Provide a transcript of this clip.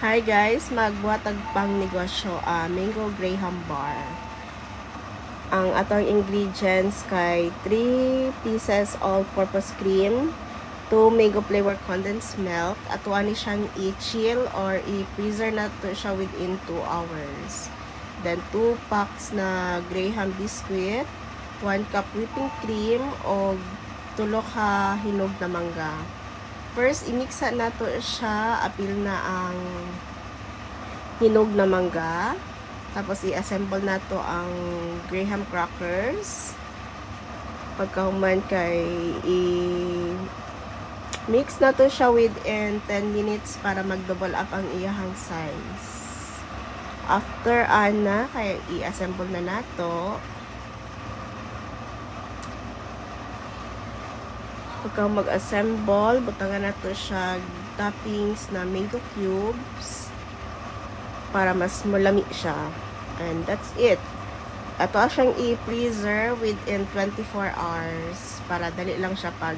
Hi guys, magbuhatag pang negosyo mango graham bar. Ang atong ingredients kay 3 pieces all-purpose cream, 2 mango flavor condensed milk, at ni siyang i-chill or i-freezer na to siya within 2 hours. Then 2 packs na graham biscuit, 1 cup whipping cream o tulo ka hinog na mangga. First, imixa na to siya, apil na ang hinog na mangga. Tapos, i-assemble na to ang graham crackers. Pagkahuman kay i-mix na to siya within 10 minutes para mag-double up ang iyahang size. After ana, kay i-assemble na nato. Pagka mag-assemble, butangan na to siya toppings na mango cubes para mas malami siya. And that's it. Ato siyang i-freezer within 24 hours para dali lang siya pag